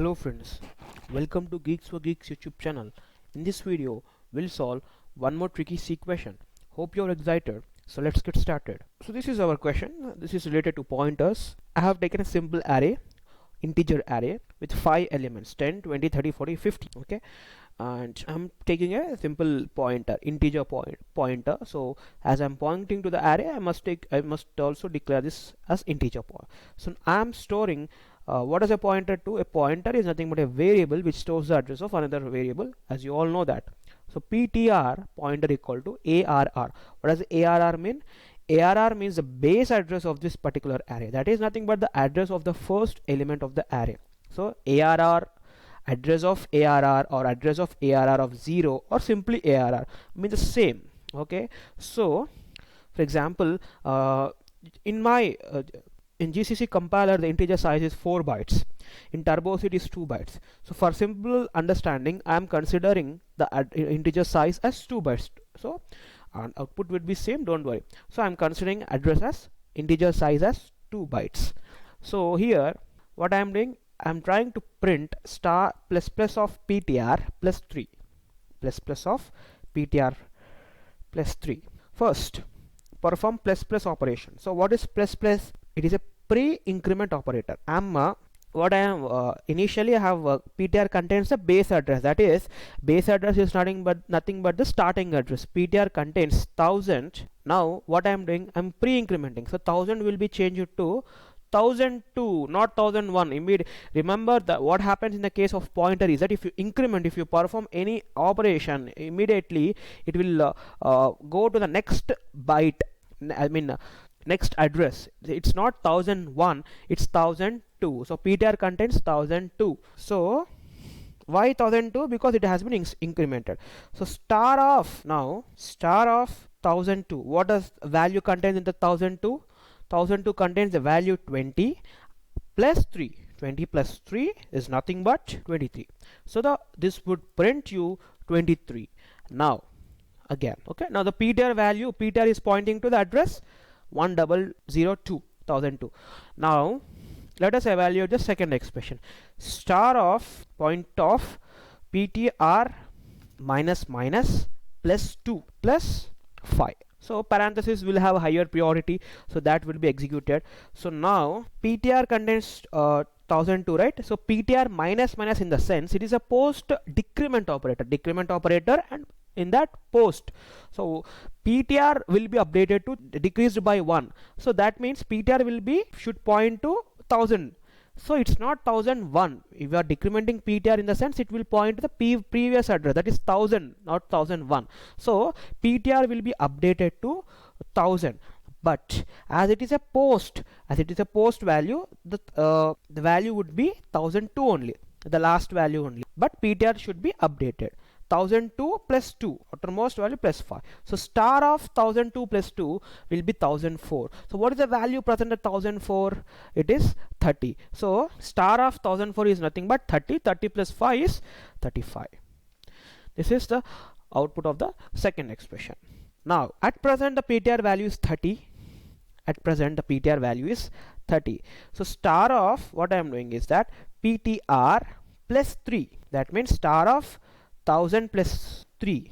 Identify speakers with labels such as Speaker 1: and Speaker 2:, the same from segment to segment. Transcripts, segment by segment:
Speaker 1: Hello friends, welcome to Geeks for Geeks YouTube channel. In this video, we'll solve one more tricky C question. Hope you're excited. So let's get started. So this is our question. This is related to pointers. I have taken a simple array, integer array with 5 elements 10, 20, 30, 40, 50. Okay, and I'm taking a simple pointer, integer pointer. So as I'm pointing to the array, I must also declare this as integer point. So I'm storing what is a pointer to? A pointer is nothing but a variable which stores the address of another variable, as you all know that. So ptr pointer equal to arr. What does arr mean? ARR means the base address of this particular array. That is nothing but the address of the first element of the array. So ARR, address of ARR, or address of ARR of 0, or simply ARR means the same. Okay, so for example, in GCC compiler the integer size is 4 bytes. In Turbos it is 2 bytes. So for simple understanding, I am considering the integer size as 2 bytes. So output would be same, don't worry. So I'm considering address as integer size as 2 bytes. So here what I am doing, I'm trying to print star plus plus of ptr plus 3, plus plus of ptr plus 3. First, perform plus plus operation. So what is plus plus? It is a pre-increment operator. Initially I have ptr contains the base address. That is, base address is nothing but the starting address. Ptr contains 1000. Now what I am doing, I'm pre-incrementing. So 1000 will be changed to 1002, not 1001. Remember that what happens in the case of pointer is that if you perform any operation, immediately it will go to the next byte. Next address. It's not 1001, it's 1002. So ptr contains 1002. So why 1002? Because it has been incremented. So star of 1002. What does value contain in the 1002? 1002 contains the value 20 plus 3. 20 plus 3 is nothing but 23. So this would print you 23. Now again, okay, now the ptr is pointing to the address 1002. Now let us evaluate the second expression. Star of point of ptr minus minus plus 2 plus 5. So parenthesis will have higher priority, so that will be executed. So now ptr contains 1002, right? So ptr minus minus, in the sense it is a post decrement operator, and in that post, so ptr will be updated to decreased by 1. So that means ptr should point to 1000. So it's not 1001. If you are decrementing ptr, in the sense it will point to the previous address, that is 1000, not 1001. So ptr will be updated to 1000. But as it is a post value, the value would be 1002 only, the last value only. But ptr should be updated. 1002 plus 2, outermost value plus 5. So star of 1002 plus 2 will be 1004. So what is the value present at 1004? It is 30. So star of 1004 is nothing but 30. 30 plus 5 is 35. This is the output of the second expression. Now at present the ptr value is 30. So star of, what I am doing is that ptr plus 3. That means star of 1000 plus 3.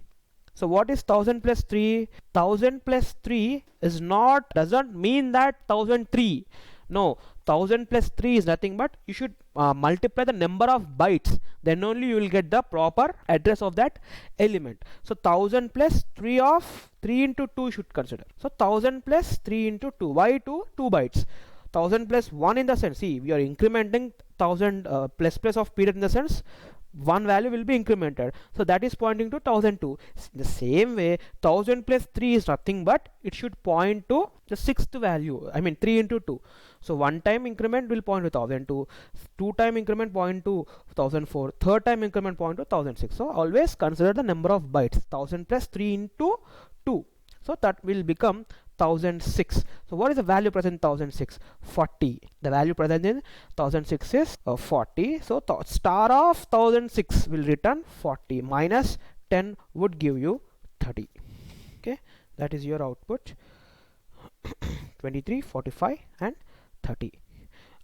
Speaker 1: So what is 1000 plus 3? 1000 plus 3 doesn't mean that 1003. No, 1000 plus 3 is nothing but you should multiply the number of bytes, then only you will get the proper address of that element. So 1000 plus 3 of 3 into 2 should consider. So 1000 plus 3 into 2. Why 2? 2 bytes. 1000 plus 1, in the sense, see, we are incrementing 1000 plus plus of period, in the sense one value will be incremented, so that is pointing to 1002. The same way 1000 plus 3 is nothing but it should point to the sixth value, 3 into 2. So one time increment will point to 1002, two time increment point to 1004, third time increment point to 1006. So always consider the number of bytes. 1000 plus 3 into 2, so that will become 1006. So what is the value present in 1006? 40. The value present in 1006 is 40. So star of 1006 will return 40. Minus 10 would give you 30. Okay, that is your output. 23, 45 and 30.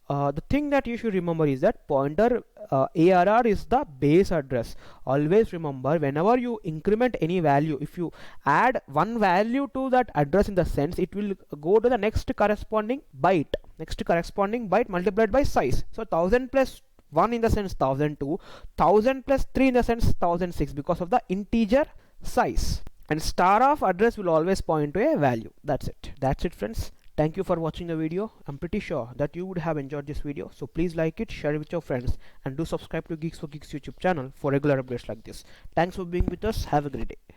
Speaker 1: the thing that you should remember is that pointer ARR is the base address. Always remember, whenever you increment any value, if you add one value to that address in the sense, it will go to the next corresponding byte multiplied by size. So 1000 plus 1 in the sense 1002, 1000 plus 3 in the sense 1006, because of the integer size. And star of address will always point to a value. That's it friends. Thank you for watching the video. I'm pretty sure that you would have enjoyed this video, so please like it, share it with your friends, and do subscribe to Geeks for Geeks YouTube channel for regular updates like this. Thanks for being with us. Have a great day.